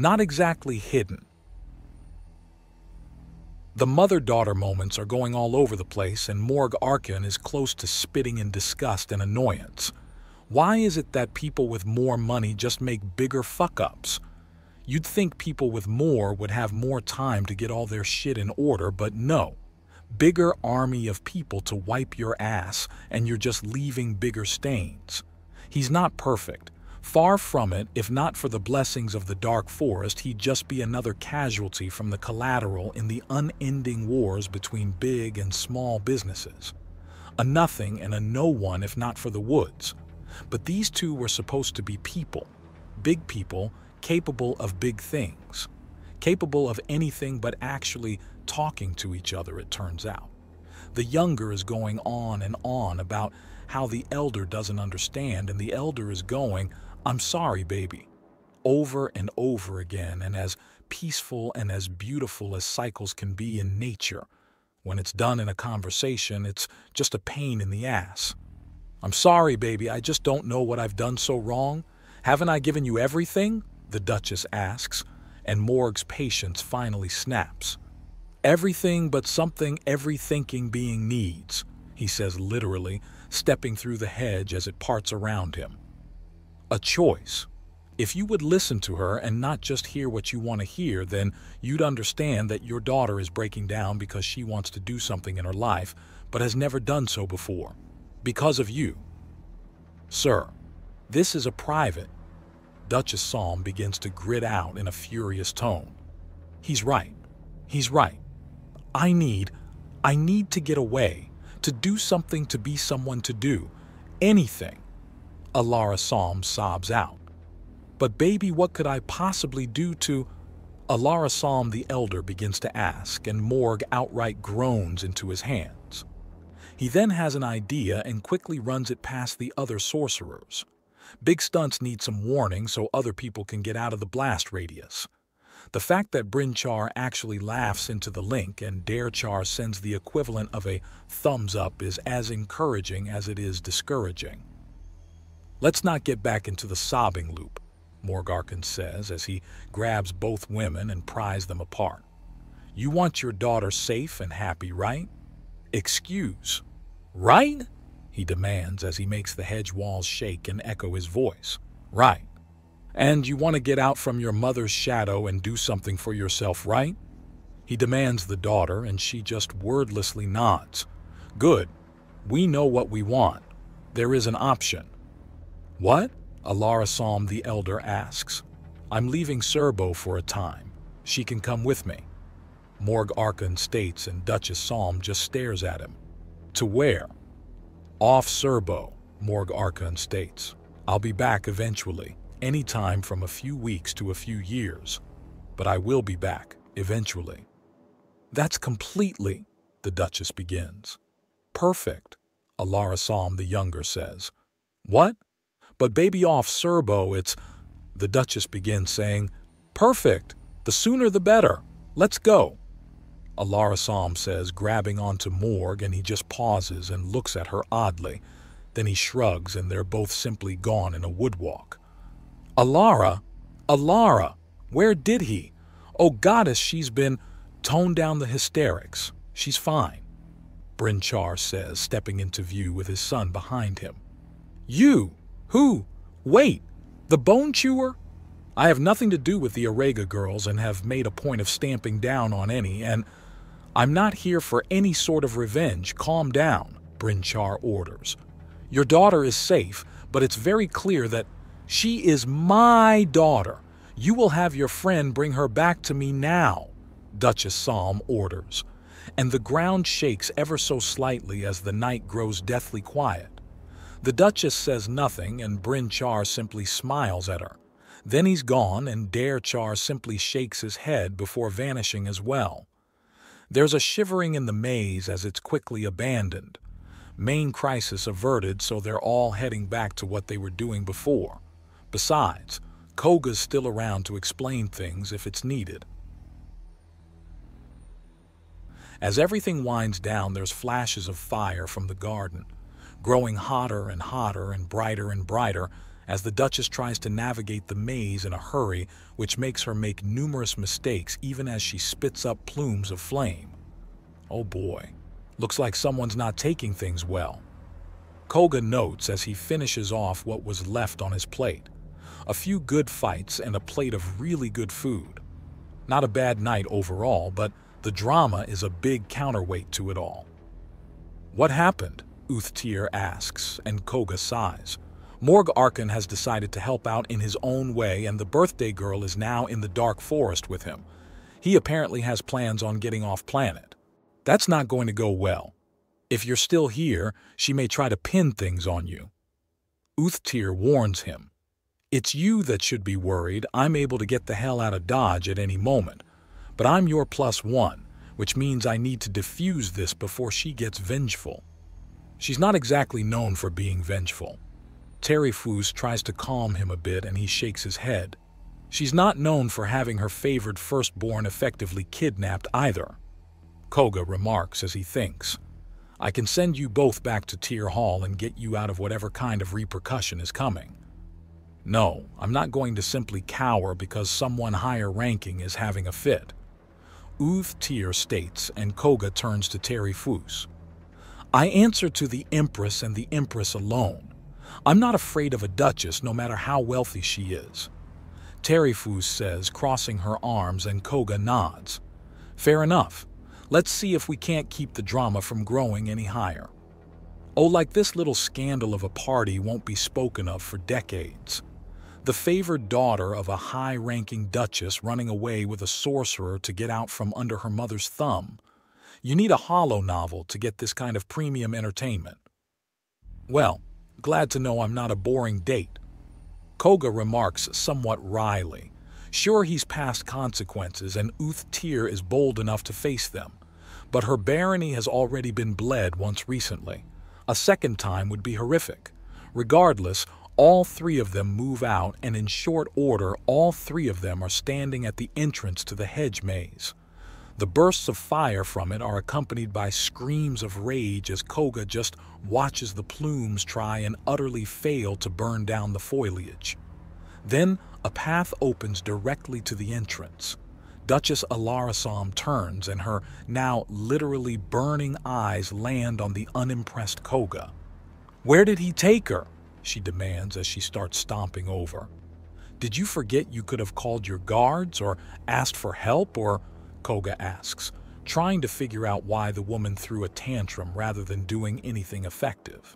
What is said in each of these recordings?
not exactly hidden. The mother-daughter moments are going all over the place, and Morg Arkin is close to spitting in disgust and annoyance. Why is it that people with more money just make bigger fuck-ups? You'd think people with more would have more time to get all their shit in order, but no. Bigger army of people to wipe your ass, and you're just leaving bigger stains. He's not perfect. Far from it. If not for the blessings of the Dark Forest, he'd just be another casualty from the collateral in the unending wars between big and small businesses. A nothing and a no one if not for the woods. But these two were supposed to be people. Big people, capable of big things. Capable of anything but actually talking to each other, it turns out. The younger is going on and on about how the elder doesn't understand, and the elder is going, "I'm sorry, baby," over and over again, and as peaceful and as beautiful as cycles can be in nature. When it's done in a conversation, it's just a pain in the ass. "I'm sorry, baby, I just don't know what I've done so wrong. Haven't I given you everything?" the Duchess asks, and Morg's patience finally snaps. "Everything but something every thinking being needs," he says literally, stepping through the hedge as it parts around him. A choice. If you would listen to her and not just hear what you want to hear, then you'd understand that your daughter is breaking down because she wants to do something in her life, but has never done so before. Because of you. "Sir, this is a private." Duchess Psalm begins to grit out in a furious tone. He's right. He's right. I need to get away, to do something, to be someone, to do anything. Alara Psalm sobs out. "But baby, what could I possibly do to—" Alara Psalm the elder begins to ask, and Morg outright groans into his hands. He then has an idea and quickly runs it past the other sorcerers. Big stunts need some warning so other people can get out of the blast radius. The fact that Brynchar actually laughs into the link and Darechar sends the equivalent of a thumbs up is as encouraging as it is discouraging. "Let's not get back into the sobbing loop," Morg Arkin says as he grabs both women and pries them apart. "You want your daughter safe and happy, right?" "Excuse, right?" he demands as he makes the hedge walls shake and echo his voice. "Right. And you want to get out from your mother's shadow and do something for yourself, right?" He demands the daughter, and she just wordlessly nods. "Good. We know what we want. There is an option." "What?" Alara Psalm the elder asks. "I'm leaving Serbo for a time. She can come with me." Morg Arkin states, and Duchess Psalm just stares at him. "To where?" "Off Serbo," Morg Arkin states. "I'll be back eventually, any time from a few weeks to a few years. But I will be back, eventually." "That's completely," the Duchess begins. "Perfect," Alara Psalm the younger says. "What?" "But baby, off Serbo, it's—" the Duchess begins saying. "Perfect. The sooner the better. Let's go." Alara Psalm says, grabbing onto Morg, and he just pauses and looks at her oddly. Then he shrugs, and they're both simply gone in a woodwalk. "Alara! Alara! Where did he? Oh, goddess, she's been—" "Tone down the hysterics. She's fine," Brynchar says, stepping into view with his son behind him. "You! Who? Wait! The Bone Chewer? I have nothing to do with the Arega girls and have made a point of stamping down on any, and I'm not here for any sort of revenge. Calm down," Brynchar orders. "Your daughter is safe, but it's very clear that she is my daughter. You will have your friend bring her back to me now," Duchess Psalm orders. And the ground shakes ever so slightly as the night grows deathly quiet. The Duchess says nothing, and Brynchar simply smiles at her. Then he's gone, and Darechar simply shakes his head before vanishing as well. There's a shivering in the maze as it's quickly abandoned. Main crisis averted, so they're all heading back to what they were doing before. Besides, Koga's still around to explain things if it's needed. As everything winds down, there's flashes of fire from the garden, growing hotter and hotter and brighter, as the Duchess tries to navigate the maze in a hurry, which makes her make numerous mistakes even as she spits up plumes of flame. Oh boy, looks like someone's not taking things well. Koga notes as he finishes off what was left on his plate. A few good fights and a plate of really good food. Not a bad night overall, but the drama is a big counterweight to it all. What happened? Uthtir asks, and Koga sighs. Morg Arkin has decided to help out in his own way, and the birthday girl is now in the dark forest with him. He apparently has plans on getting off planet. That's not going to go well. If you're still here, she may try to pin things on you. Uthtir warns him. It's you that should be worried. I'm able to get the hell out of Dodge at any moment. But I'm your +1, which means I need to defuse this before she gets vengeful. She's not exactly known for being vengeful. Terifus tries to calm him a bit and he shakes his head. She's not known for having her favored firstborn effectively kidnapped either. Koga remarks as he thinks. I can send you both back to Tyr Hall and get you out of whatever kind of repercussion is coming. No, I'm not going to simply cower because someone higher ranking is having a fit. Uthtir states, and Koga turns to Terifus. I answer to the Empress and the Empress alone. I'm not afraid of a Duchess no matter how wealthy she is. Terifus says, crossing her arms, and Koga nods. Fair enough. Let's see if we can't keep the drama from growing any higher. Oh, like this little scandal of a party won't be spoken of for decades. The favored daughter of a high-ranking duchess running away with a sorcerer to get out from under her mother's thumb. You need a hollow novel to get this kind of premium entertainment. Well, glad to know I'm not a boring date. Koga remarks somewhat wryly. Sure, he's past consequences and Uthtir is bold enough to face them. But her barony has already been bled once recently. A second time would be horrific. Regardless, all three of them move out, and in short order, all three of them are standing at the entrance to the hedge maze. The bursts of fire from it are accompanied by screams of rage as Koga just watches the plumes try and utterly fail to burn down the foliage. Then a path opens directly to the entrance. Duchess Alarasam turns, and her now literally burning eyes land on the unimpressed Koga. Where did he take her? She demands as she starts stomping over. Did you forget you could have called your guards or asked for help, or? Koga asks, trying to figure out why the woman threw a tantrum rather than doing anything effective.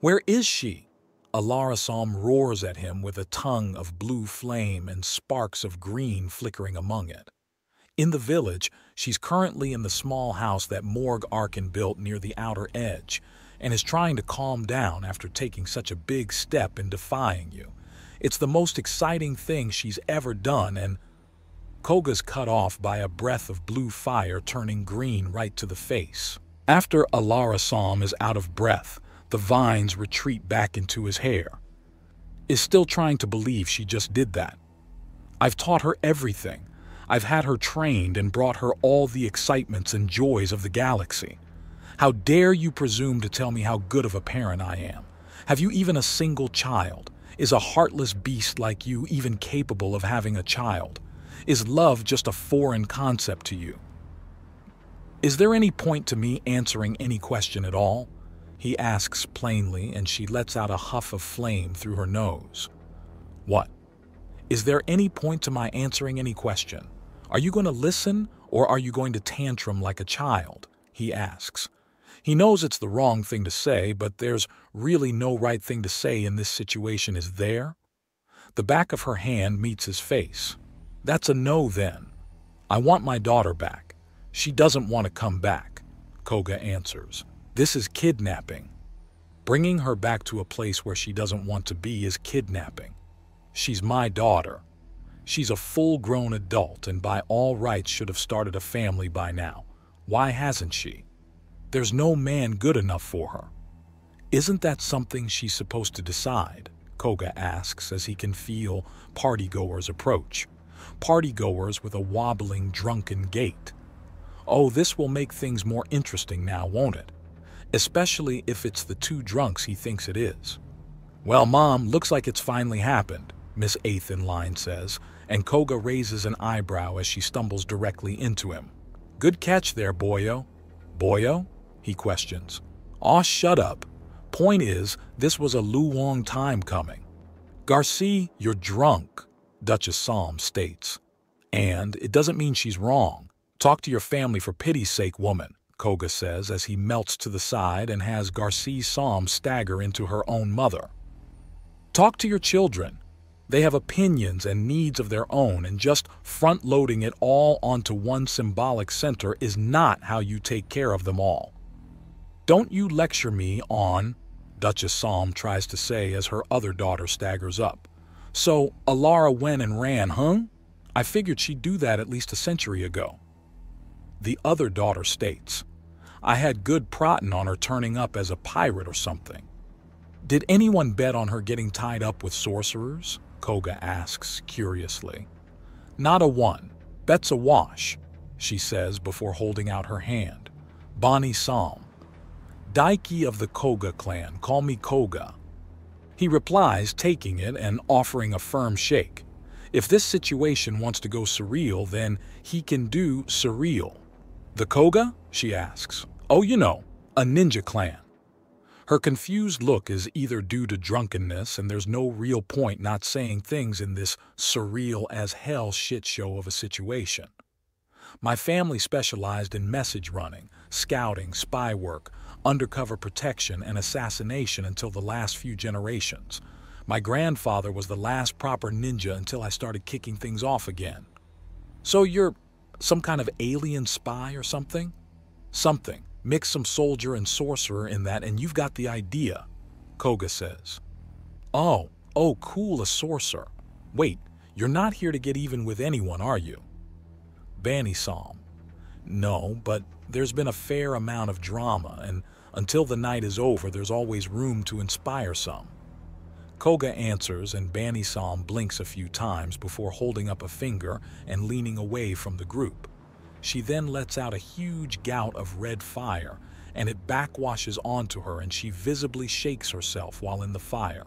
Where is she? Alarasam roars at him with a tongue of blue flame and sparks of green flickering among it. In the village, she's currently in the small house that Morg Arkin built near the outer edge, and is trying to calm down after taking such a big step in defying you. It's the most exciting thing she's ever done, and Koga's cut off by a breath of blue fire turning green right to the face. After Alarasam is out of breath, the vines retreat back into his hair. Is still trying to believe she just did that. I've taught her everything. I've had her trained and brought her all the excitements and joys of the galaxy. How dare you presume to tell me how good of a parent I am? Have you even a single child? Is a heartless beast like you even capable of having a child? Is love just a foreign concept to you? Is there any point to me answering any question at all? He asks plainly, and she lets out a huff of flame through her nose. What? Is there any point to my answering any question? Are you going to listen, or are you going to tantrum like a child? He asks. He knows it's the wrong thing to say, but there's really no right thing to say in this situation, is there? The back of her hand meets his face. That's a no then. I want my daughter back. She doesn't want to come back, Koga answers. This is kidnapping. Bringing her back to a place where she doesn't want to be is kidnapping. She's my daughter. She's a full-grown adult and by all rights should have started a family by now. Why hasn't she? There's no man good enough for her. Isn't that something she's supposed to decide? Koga asks as he can feel partygoers approach. Partygoers with a wobbling, drunken gait. Oh, this will make things more interesting now, won't it? Especially if it's the two drunks he thinks it is. Well, Mom, looks like it's finally happened, Miss Eighth in line says, and Koga raises an eyebrow as she stumbles directly into him. Good catch there, boyo. Boyo? He questions. Aw, shut up. Point is, this was a long time coming. Garcia, you're drunk, Duchess Psalm states. And it doesn't mean she's wrong. Talk to your family for pity's sake, woman, Koga says as he melts to the side and has Garcia Psalm stagger into her own mother. Talk to your children. They have opinions and needs of their own, and just front-loading it all onto one symbolic center is not how you take care of them all. Don't you lecture me on, Duchess Psalm tries to say as her other daughter staggers up. So, Alara went and ran, huh? I figured she'd do that at least a century ago. The other daughter states, I had good prodding on her turning up as a pirate or something. Did anyone bet on her getting tied up with sorcerers? Koga asks curiously. Not a one. Bet's a wash, she says before holding out her hand. Bonnie Psalm. Daiki of the Koga clan, call me Koga. He replies, taking it and offering a firm shake. If this situation wants to go surreal, then he can do surreal. The Koga? She asks. Oh, you know, a ninja clan. Her confused look is either due to drunkenness, and there's no real point not saying things in this surreal as hell shit show of a situation. My family specialized in message running, scouting, spy work, undercover protection, and assassination until the last few generations. My grandfather was the last proper ninja until I started kicking things off again. So you're some kind of alien spy or something? Something. Mix some soldier and sorcerer in that and you've got the idea, Koga says. Oh, cool, a sorcerer. Wait, you're not here to get even with anyone, are you? Banny Psalm. No, but there's been a fair amount of drama, and until the night is over, there's always room to inspire some. Koga answers, and Banny Psalm blinks a few times before holding up a finger and leaning away from the group. She then lets out a huge gout of red fire, and it backwashes onto her, and she visibly shakes herself while in the fire.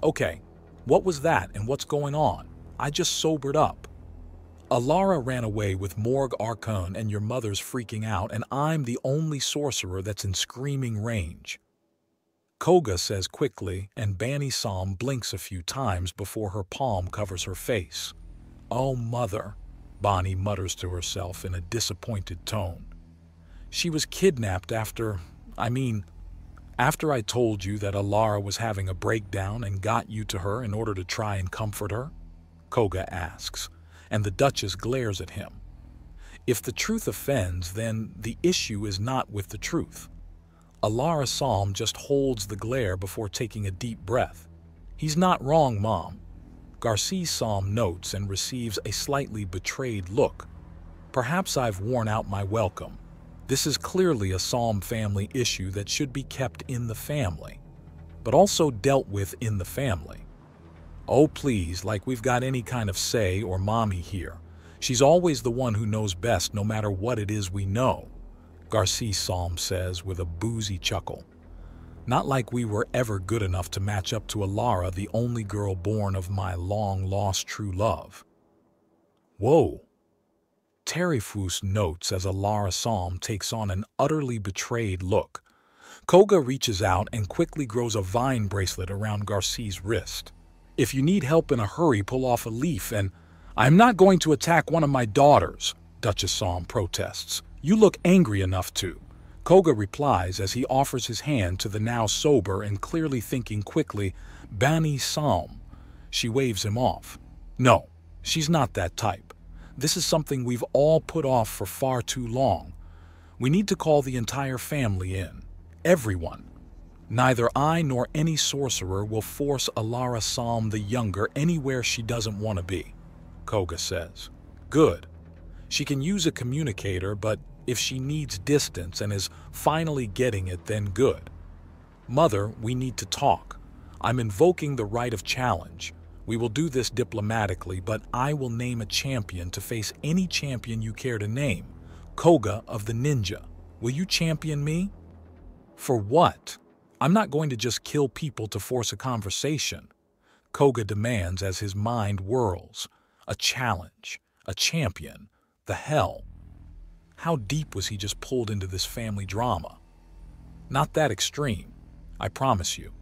Okay, what was that and what's going on? I just sobered up. Alara ran away with Morg Archon and your mother's freaking out, and I'm the only sorcerer that's in screaming range. Koga says quickly, and Banny Psalm blinks a few times before her palm covers her face. Oh, mother, Bonnie mutters to herself in a disappointed tone. She was kidnapped after I told you that Alara was having a breakdown and got you to her in order to try and comfort her? Koga asks, and the Duchess glares at him. If the truth offends, then the issue is not with the truth. Alara Psalm just holds the glare before taking a deep breath. He's not wrong, Mom. Garcia Psalm notes and receives a slightly betrayed look. Perhaps I've worn out my welcome. This is clearly a Psalm family issue that should be kept in the family, but also dealt with in the family. Oh please, like we've got any kind of say or mommy here. She's always the one who knows best no matter what it is we know, Garcia Psalm says with a boozy chuckle. Not like we were ever good enough to match up to Alara, the only girl born of my long-lost true love. Whoa. Terifus notes as Alara Psalm takes on an utterly betrayed look. Koga reaches out and quickly grows a vine bracelet around Garcia's wrist. If you need help in a hurry, pull off a leaf, and I'm not going to attack one of my daughters, Duchess Psalm protests. You look angry enough to. Koga replies as he offers his hand to the now sober and clearly thinking quickly, Banny Psalm. She waves him off. No, she's not that type. This is something we've all put off for far too long. We need to call the entire family in. Everyone. Neither I nor any sorcerer will force Alara Psalm the Younger anywhere she doesn't want to be, Koga says. Good. She can use a communicator, but if she needs distance and is finally getting it, then good. Mother, we need to talk. I'm invoking the right of challenge. We will do this diplomatically, but I will name a champion to face any champion you care to name. Koga of the Ninja. Will you champion me? For what? I'm not going to just kill people to force a conversation, Koga demands as his mind whirls. A challenge, a champion, the hell. How deep was he just pulled into this family drama? Not that extreme, I promise you.